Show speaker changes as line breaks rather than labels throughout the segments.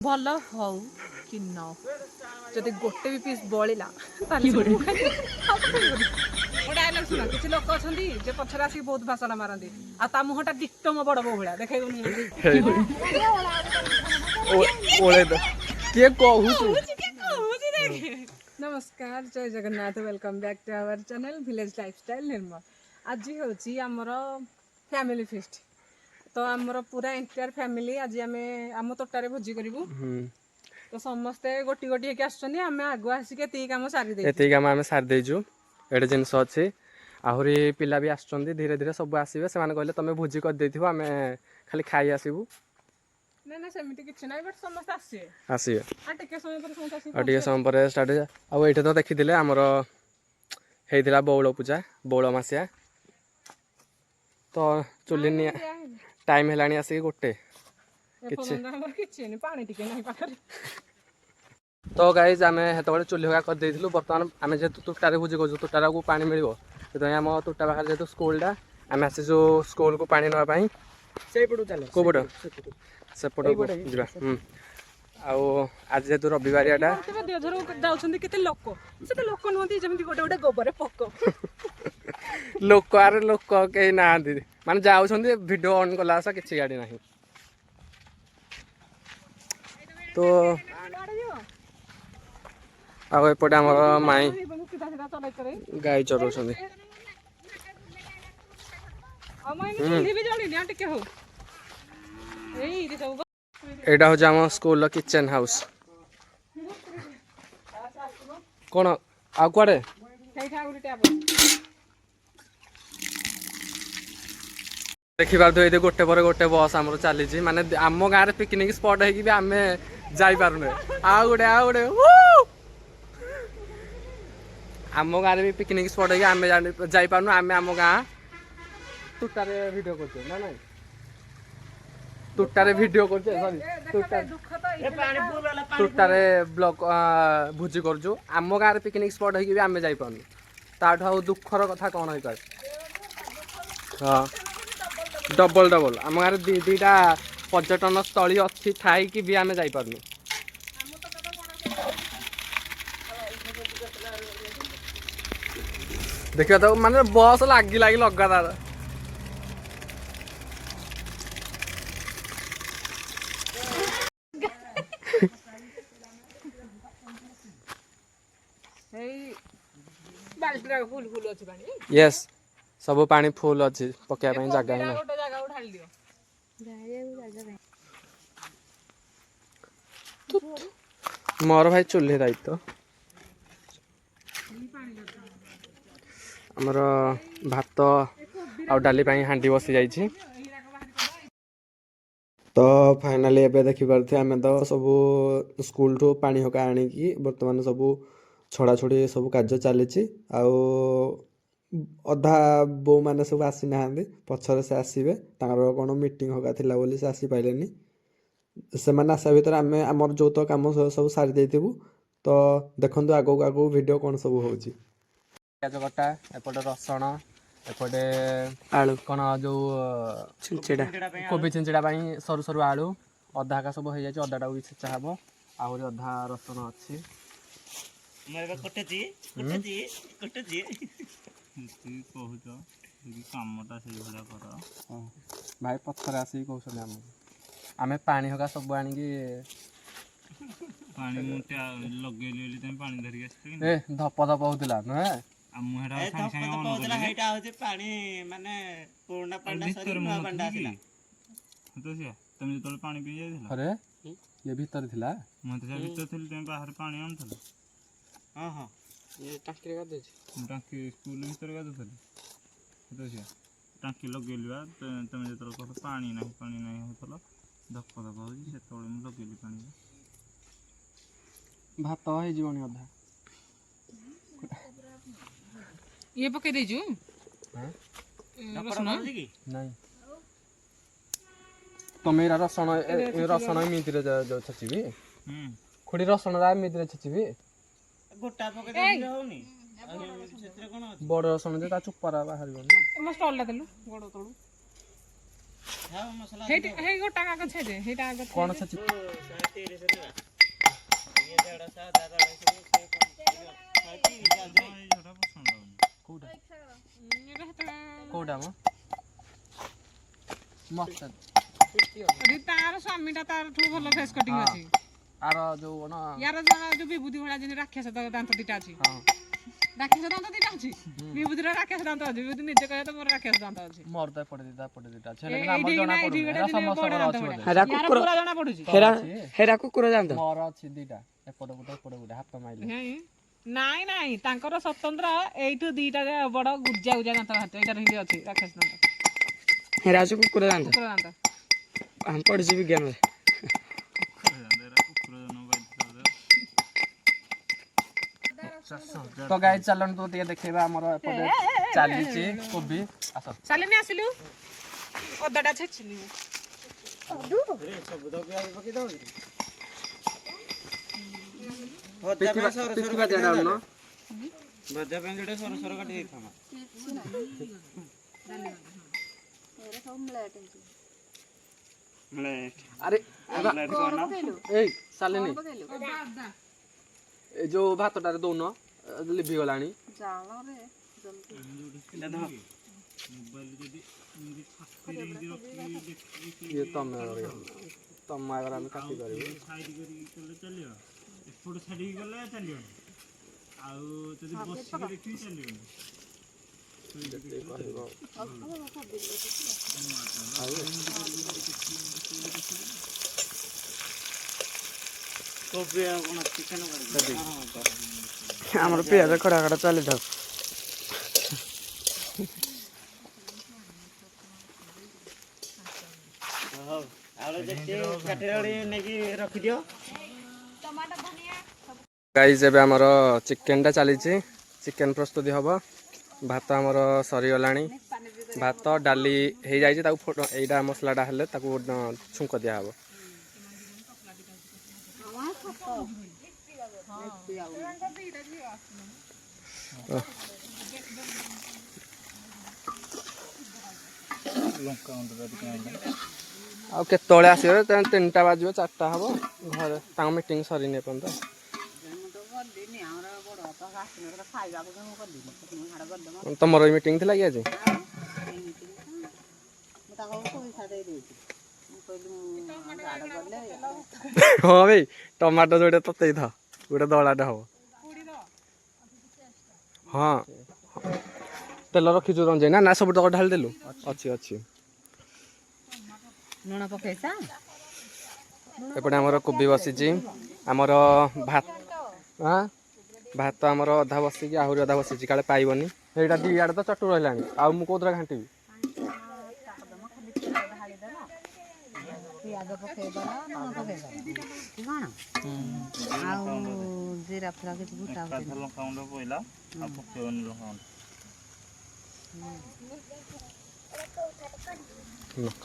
भल हौ कि न जदि गोटे भी पीस बलिला डायलॉग सुना किसी लोक अच्छे जे पछरे आसिक बहुत भाषण मारती आ ता मुहटा डिक्टो मो बड़ बो भाया देखे नमस्कार जय Jagannath welcome back to our channel village lifestyle Nirmal आज हूँ आमर फैमिली फेस्ट तो आमर पूरा एंटायर फैमिली आज आम तोटारे भोजी करूँ तो समस्ते गोटी गोटी होके आम आगु आसिक ये कम सारी
देजु एडे जिनस अच्छी आहरी पिला भी आसुँच धीरे धीरे सब आसवे से कहले तुम भोजी कर देथिबो आमे खाली खाई आसबू
ना ना सेमिति किछि नै बट समस्त आसे
आसे
आ टिके समय पर समस्त आसे
आ टिके समय पर स्टार्ट आ एठे तो देखिथिले हमर हेइदिला बौल पूजा बौल मासिया तो चुलिनी टाइम हेलानी आसे गोटे
किछि पानी टिके नै पाखरे
तो गाइज आम हेतु चुली हगा कर देइथिलु बर्तमान आम जेहेतु तुटारे भोजी करूँ तुटारा को पानी मिल से आम तुटा पाखे जेहेतु स्कूलटा आम आसीचु स्कूल को पानी नापी कौपट सेपट जा आज जेहेतु रविवारियाटा लोक आरे लोक कहीं ना माने जाऊँ वीडियो ऑन कला किसी गाड़ी ना तो आपटे आम माई गाई चरऊ एटा हूँ आम स्कूल किचन हाउस कौन आ कड़े देखी पारे ये गोटे पर गोटे बस आम चली माने आम गाँव में पिकनिक स्पॉट है कि आम जापे आ गोटे आम गाँव में भी पिकनिक स्पॉट है आम जापार आम आम गाँ तुटारे वीडियो करते ना ना तुटारे वीडियो करते सॉरी तुटारे ब्लॉग भोजी करजु आम गाँव में पिकनिक स्पॉट है कि आम जापार ताठू आ दुखर कथा कौन है कह हाँ डबल डबल आम गाँव में दीटा पर्यटन स्थली अच्छी थाई कि भी आम जापार देखिए तो माने बस लगी लगी लगातार यस सब पानी फुल अच्छी पकया जगह ही मोर भाई चूल्हे दायित्व आमर भात आ डाली हांडी बसी जाइए तो फाइनाली एबे देखि पारथे आमे तो सब स्कूल ठू पानी हका आनिकी वर्तमान सब छड़ा छड़ी सब कार्य चली अधा बो मैंने सब आसी ना पछरे से आसवे कौन मीटिंग हका थिला बोली से आसी पाइलेनी से मैंने आसा भितर आम आमर जो तो कम सब सारी देथिबु तो देखो आगो आगो वीडियो कौन सब होची प्याज कटा एपटे रसण एपटे आलू कौन जो छिंचिड़ा कोबी छिंचिड़ा सरू सरू आलू अधा का सब हो जाए अधाटा भी छेचा हम आहरी अधा रसण अच्छी भाई पथर आसिक कहते आम पानी हका सब आनिकी धप धप होता नुहे ये भीतर थिला
बाहर पानी आनुथल हाँ हाँ
ये टांकी का देछि
टांकी स्कूल भीतर का देछि टांकी लगेलिवा तुम जो कह पानी नहीं होतल धप धप हो से लगेली पानी
भात है जीवनी अधा
ये पके देजु
रसण
नहीं तो मेरा रसण रसण एमती छचिबी खुड़ी रसण एमती छचिबी
गोटा पके होनी
बड़ रसण जे ता चुप्परा बाहर
स्टॉल ला देलु गोड़ तळु ହେଇ ଗୋଟା କାଗ ଛେଦେ ହେଇଟା ଆଗ
କ'ଣ ଛେଚି କୋଉଟା ମ ମତେ
ତାର ସ୍ୱାମୀଟା ତାରଠୁ ଭଲ ଫେସ୍ କଟିଂ ଅଛି
ଆର ଯୋଉ କ'ଣ
ୟାର ଯୋଉ ବିଭୂତି ଭଳିଆ ଯେମିତି ରାକ୍ଷସ ଦାନ୍ତ ଦିଟା ଅଛି
ହଁ
ରାକ୍ଷସ ଦାନ୍ତ ଦିଟା ଅଛି ବିଭୂତିର ରାକ୍ଷସ ଦାନ୍ତ ଅଛି ବିଭୂତି ନିଜେ କହିବା ତ ମୋର ରାକ୍ଷସ ଦାନ୍ତ ଅଛି
ମୋର ତ ଏପଟେ ଦିଟା ଅଛି
ଏଇ-
ହେଲେ ଆମର
ଏଇଠି
ଜଣା
ନା, ଏଇଠି
ପଡୁନି
ଗୋଟେ
ଏରା
ଯେମିତି
ସମସ୍ତଙ୍କର
ବଡ
ଅଛି
ଦାନ୍ତ
ବୋଧେ
ଭଳିଆ। ୟାର ପୁରା ଜଣା ପଡୁଛି
ହେରା କୁକୁର ଜାଣିତ
ମୋର ଅଛି ଦିଟା ଏପଟେ ଗୋଟେ ହାତ ମାଇଲେ
ନାଇଁ ନାଇଁ ତାଙ୍କର ସ୍ୱତନ୍ତ୍ର ଏଇଠୁ ଦିଟା ବଡ ଗୁଜା ଗୁଜା ଦାନ୍ତ ହାତ ଏଇଟାର ହିନ୍ଦୀ ଅଛି ରାକ୍ଷସ ଦାନ୍ତ
ହେରା ହଉଛି କୁକୁର ଜାଣିତ
କୁକୁର ଦାନ୍ତ
ଆମେ ପଢିଛୁ ବିଜ୍ଞାନରେ
ତ ଗାଈ ଚାଲନ୍ତୁ ଟିକେ ଦେଖେଇବା ଆମର ଏପଟେ ଚାଲିଛି କୋବି ଆସ
ଚାଲିନି ଆସିଲୁ ଅଦାଟା ଛେଚିଲି
ପିଠିବା ଜାଣୁନ
ଭଜା ପାଇଁ ଯୋଉଟା ସର ସର କାଟି ଦେଇଥାନ୍ତା
ଆରେ ଏଇ ଚାଲିନି ଏ ଯୋଉ ଭାତଟାରେ ଦଉନ ଲିଭି ଗଲାଣି ଇଏ ତମେ ଆଗରେ ଆମେ କାଟି ପାରିବୁ
ଏପଟ ଛାଡ଼ିକି ଗଲେ ଚାଲିବନି ଆଉ ଯଦି ବସିକି ଦେଖିବି ଚାଲିବନି
କହିବ
କୋବି ଆଉ କ'ଣ ଚିକେନ
ଆମର ପିଆଜ ଖଡା ଖଡା ଚାଲିଥାଉ
ହଉ ଆଉ ଯେତେ କାଟିକି ନେଇକି ରଖିଦିଅ
ଗାଇସ୍ ଏବେ ଆମର ଚିକେନଟା ଚାଲିଛି ଚିକେନ ପ୍ରସ୍ତୁତି ହେବ ଭାତ ଆମର ସରିଗଲାଣି ଭାତ ଡାଲି ହେଇଯାଇଛି ତାକୁ ଏଇଟା ମସଲାଟା ହେଲେ ତାକୁ ଛୁଙ୍କ ଦିଆହେବ ଆଉ କେତେବେଳେ ଆସିବେ 3ଟା ବାଜିବ 4ଟା ହେବ ଘରେ ତାଙ୍କ ମିଟିଂ ସରିନି ଏପର୍ଯ୍ୟନ୍ତ ତମର ବି ମିଟିଂ ଥିଲା କି ଆଜି ହଁ ଭାଇ ଟମାଟୋ ଯୋଉଟା ତତେଇ ଥାଅ ଗୋଟେ ଦଳାଟେ ହବ ହଁ ତେଲ ରଖିଛୁ ରଞ୍ଜେଇ ନା ସବୁ ତକ ଢାଳି ଦେଲୁ ଅଛି
ଲୁଣ ପକେଇছা
ଏପଟେ ଆମର କୋବି ବସିଛି ଆମର ଭାତ ଆମର ଅଧା ବସିକି ଆହୁରି ଅଧା ବସିଛି କାଳେ ପାଇବନି ସେଇଟା ଦି ଆଡ଼େ ତ ଚଟୁ ରହିଲାଣି ଆଉ ମୁଁ କୋଉଥିରେ ଘାଣ୍ଟିବି
ପିଆଜ ପକେଇଦେଲ ଲୁଣ ପକେଇଦେଲ କ'ଣ ଆଉ ଜିରା ଫିରା କିଛି ଫୁଟା
ଲଙ୍କା ଗୁଣ୍ଡ ପଇଲା ଆଉ ପକେଇବନି ଲଙ୍କା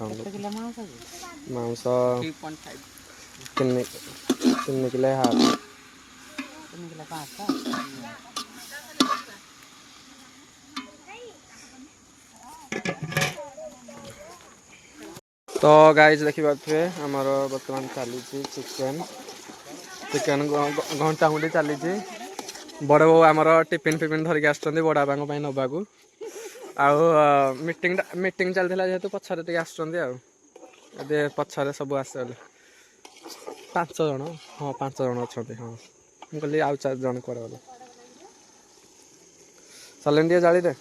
ଗୁଣ୍ଡ କିଲୋ ମାଂସ
ମାଂସ 3 କିଲୋ ହାଫ
3 କିଲୋ 500
ତ ଗାଇଜ ଦେଖିପାରୁଥିବେ ଆମର ବର୍ତ୍ତମାନ ଚାଲିଛି ଚିକେନ ଘଣ୍ଟା ଘୁଣ୍ଟି ଚାଲିଛି ବଡ଼ ବୋଉ ଆମର ଟିଫିନ୍ ଧରିକି ଆସୁଛନ୍ତି ବଡ଼ ବାବାଙ୍କ ପାଇଁ ନେବାକୁ ଆଉ ମିଟିଂ ଚାଲିଥିଲା ଯେହେତୁ ପଛରେ ଟିକେ ଆସୁଛନ୍ତି ଆଉ ଏବେ ପଛରେ ସବୁ ଆସିଗଲେ 5 ଜଣ ହଁ 5 ଜଣ ଅଛନ୍ତି ହଁ ମୁଁ କହିଲି ଆଉ 4 ଜଣ କୁଆଡ଼େ ଗଲେ ଚାଲେନି ଟିକେ ଜାଳିଦେ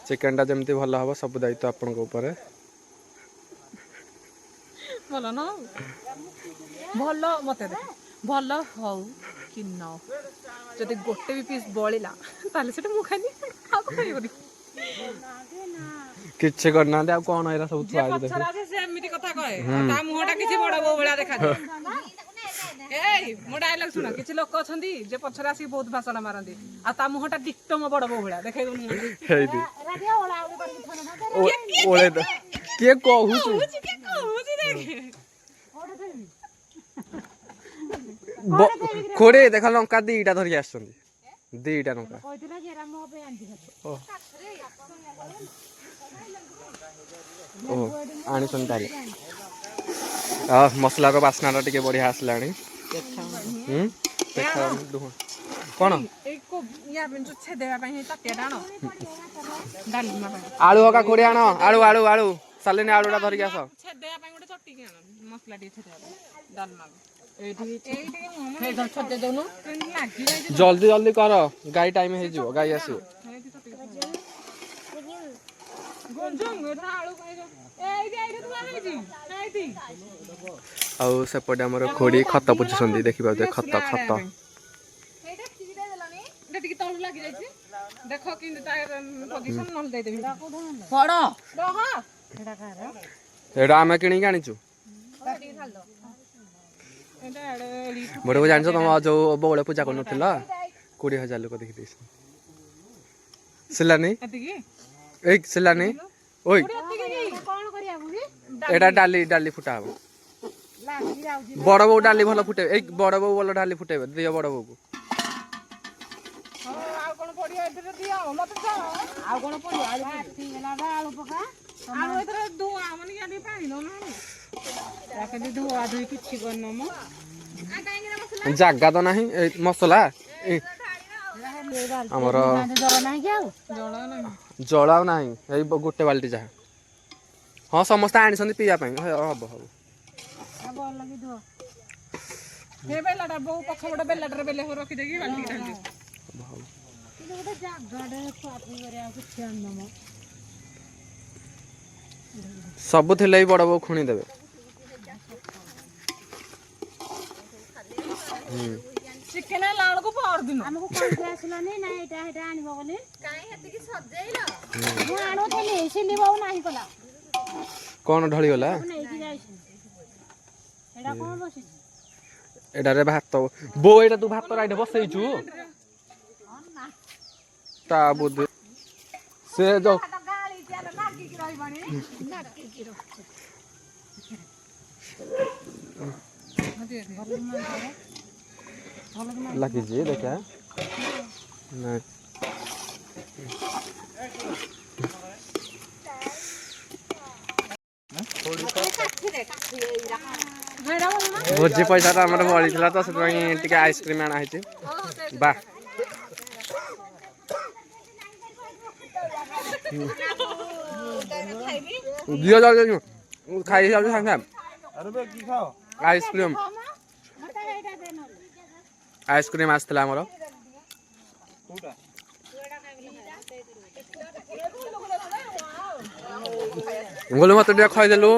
ଚିକେନଟା ଯେମିତି ଭଲ ହେବ ସବୁ ଦାୟିତ୍ୱ ଆପଣଙ୍କ ଉପରେ
ଭଲ ନ ଭଲ ମତେ ଦେ ଭଲ ହଉ କି ନ ଯଦି ଗୋଟେ ବି ପିସ୍ ବଳିଲା ତାହେଲେ ସେଟା ମୁଁ ଖାଇନି ଆଉ ଖାଇବନି
କିଛି କରିନାହାନ୍ତି ଆଉ କ'ଣ ଏରା ସବୁ ଥୁଆ ହେଇଛି
ପଛରେ ଆସେ ସେ ଏମିତି କଥା କହେ ତା ମୁହଁଟା କିଛି ବଡ ବୋଉ ଭଳିଆ ଦେଖାଯାଏ ଏଇ ମୋ ଡାଇଲଗ ଶୁଣ କିଛି ଲୋକ ଅଛନ୍ତି ଯେ ପଛରେ ଆସିକି ବହୁତ ଭାଷଣ ମାରନ୍ତି ଆଉ ତା ମୁହଁଟା ଡିକ୍ଟୋ ମୋ ବଡ ବୋଉ ଭଳିଆ ଦେଖେଇ ଦଉନି
ହେଇଛି ଓଳେ କିଏ କହୁଛୁ ଖୋଡେ ଦେଖ ଲଙ୍କା 2ଟା ଧରିକି ଆସିଛନ୍ତି 2ଟା ଲଙ୍କା ଓହୋ ଆଣିଛନ୍ତି ତାହେଲେ ମସଲାର ବାସ୍ନାଟା ଟିକେ ବଢ଼ିଆ ଆସିଲାଣି ଦେଖା କ'ଣ
ଏଇ ୟା ପାଇଁ ଯୋଉ ଛେଦେଇବା ପାଇଁ ହେଇ ତାଟିଆଟା ଆଣ ଡାଲମା ପାଇଁ
ଆଳୁ ହକା କୋଡ଼ି ଆଣ ଆଳୁ ଆଳୁ ଆଳୁ ସାଲିନି ଆଳୁଟା ଧରିକି ଆସ
ଛେଦେଇବା ପାଇଁ ଗୋଟେ ଚଟିକି ଆଣ ମସଲା ଟିକେ ଛେଦେଇବା ପାଇଁ ଡାଲମା ଏଇଠି ଛେଦେଇ ଦଉନୁ ଲାଗି ଯାଇଛି
ଜଲ୍ଦି ଜଲ୍ଦି କର ଗାଈ ଟାଇମ୍ ହେଇଯିବ ଗାଈ ଆସିବ ଆଉ ସେପଟେ ଆମର ଖୋଡ଼ି ଖତ ପୁଛୁଛନ୍ତି ଦେଖିପାରୁଥିବେ ଖତ ଖତ
ଟିକେ ତଳୁ ଲାଗି ଯାଇଛି ଦେଖ କେମିତି ତାର ପଜିସନ ନହେଲେ ଦେଇଦେବି
ଏଇଟା ଆମେ କିଣିକି ଆଣିଛୁ ବଡ଼କୁ ଜାଣିଛ ତମ ଯୋଉ ବଉଳ ପୂଜା କରୁନଥିଲ 20,000 ଲୋକ ଦେଖିଦେଇଛ ସିଲାନି ଏଇ ସିଲାନି ଓଇ ଏଇଟା ଡାଲି ଡାଲି ଫୁଟା ହବ ବଡ଼ ବୋଉ ଡାଲି ଭଲ ଫୁଟେଇବେ ଏଇ ବଡ଼ ବୋଉ ଭଲ ଡାଲି ଫୁଟେଇବେ ଦିଅ ବଡ଼ ବୋଉକୁ
ଆଉ କଣ ପଡିବ ଆଳୁ ପକା ଆଳୁ ଏଥର ଧୁଆ ମାନେ ଟିକେ ପାଣି ଦଉନାହାନ୍ତି ଧୁଆ ଧୁଇ କିଛି କରିନ ମ
ଜାଗା ତ ନାହିଁ ଏଇ ମସଲା ଆମର ଜଳ ଆଉ ନାହିଁ ଏଇ ଗୋଟେ ବାଲ୍ଟି ଯାହା ହଁ ସମସ୍ତେ ଆଣିଛନ୍ତି ପିଇବା ପାଇଁ ହବ ହବ
ଏ ବେଲାଟା ବୋଉ ପଛ ଗୋଟେ ବେଲାଟାରେ ବେଲେ ରଖିଦେଇକି ବାଲ୍ଟି ଢାଳି
ସବୁ ଥିଲେ ବି ବଡ଼ ବୋଉ ଖୁଣି ଦେବେ
ଚିକେନ ହେଲା ବେଳକୁ ପରଦିନ
ଆମକୁ କହିକି ଆସିଲନି ନା ଏଇଟା ଏଇଟା ଆଣିବ ବୋଲି କାଇଁ ହେତିକି ସଜେଇଲ ମୁଁ ଆଣୁଥିଲି ସିଲି ବୋଉ ନାହିଁ କଲା
କ'ଣ ଢଳିଗଲା
ନେଇକି ଯାଇଛନ୍ତି ଏଇଟା କ'ଣ ବସିଛି
ଏଟାରେ ଭାତ ବୋଉ ଏଇଟା ତୁ ଭାତ ଏଇଟା ବସେଇଛୁ ତା ବୁଦ୍ଧି ସେ ଯୋଉ ଲାଗିଛି ଦେଖିଆ ନାଇଁ ଭୋଜି ପଇସାଟା ଆମର ବଳିଥିଲା ତ ସେଥିପାଇଁ ଟିକେ ଆଇସ୍କ୍ରିମ୍ ଅଣା ହେଇଛି ବା ଦିଅ ଯାଉଛି ଖାଇ ଯାଉଛି ସାଙ୍ଗେ ସାଙ୍ଗେ ଆଇସ୍କ୍ରିମ୍ ଆଇସ୍କ୍ରିମ୍ ଆସିଥିଲା ଆମର ଗୋଲୁ ମତେ ଟିକେ ଖାଇଦେଲୁ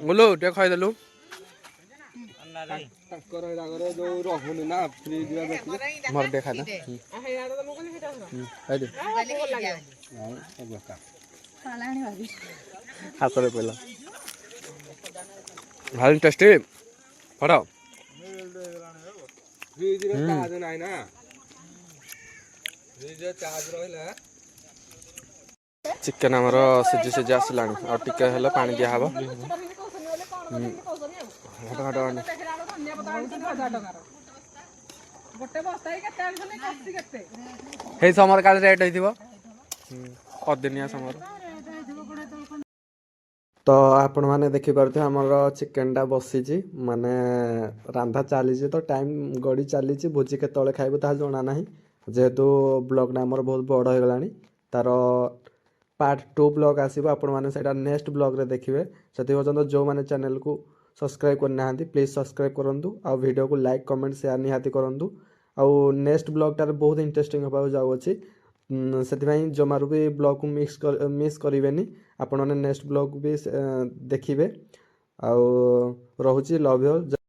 ଗୋଲୁ ଟିକେ ଖାଇଦେଲୁ ମୋର ଟିକେ ଖାଇଦେ ହାତରେ ପଇଲା ଭାରି ଟେଷ୍ଟି ଫଟ ଚିକେନ ଆମର ସିଝି ସିଝି ଆସିଲାଣି ଆଉ ଟିକେ ହେଲେ ପାଣି ଦିଆହବ ହେଇ ସମର କାଳେ ରେଟ୍ ହେଇଥିବ ଅଦିନିଆ ସମର ତ ଆପଣମାନେ ଦେଖିପାରୁଥିବେ ଆମର ଚିକେନଟା ବସିଛି ମାନେ ରାନ୍ଧା ଚାଲିଛି ତ ଟାଇମ୍ ଗଡ଼ି ଚାଲିଛି ଭୋଜି କେତେବେଳେ ଖାଇବୁ ତାହା ଜଣା ନାହିଁ ଯେହେତୁ ବ୍ଲଗ୍ଟା ଆମର ବହୁତ ବଡ଼ ହେଇଗଲାଣି ତାର ପାର୍ଟ 2 ବ୍ଲଗ୍ ଆସିବ ଆପଣମାନେ ସେଇଟା ନେକ୍ସଟ ବ୍ଲଗ୍ରେ ଦେଖିବେ ସେଥି ପର୍ଯ୍ୟନ୍ତ ଯେଉଁମାନେ ଚ୍ୟାନେଲକୁ ସବସ୍କ୍ରାଇବ୍ କରିନାହାନ୍ତି ପ୍ଲିଜ୍ ସବସ୍କ୍ରାଇବ୍ କରନ୍ତୁ ଆଉ ଭିଡ଼ିଓକୁ ଲାଇକ୍ କମେଣ୍ଟ ସେୟାର ନିହାତି କରନ୍ତୁ ଆଉ ନେକ୍ସଟ ବ୍ଲଗ୍ଟାରେ ବହୁତ ଇଣ୍ଟରେଷ୍ଟିଂ ହେବାକୁ ଯାଉଅଛି ସେଥିପାଇଁ ଜମାରୁ ବି ବ୍ଲଗ୍କୁ ମିସ୍ କରିବେନି ଆପଣମାନେ ନେକ୍ସଟ ବ୍ଲଗ୍ ବି ଦେଖିବେ ଆଉ ରହୁଛି ଲଭ୍ ୟୁ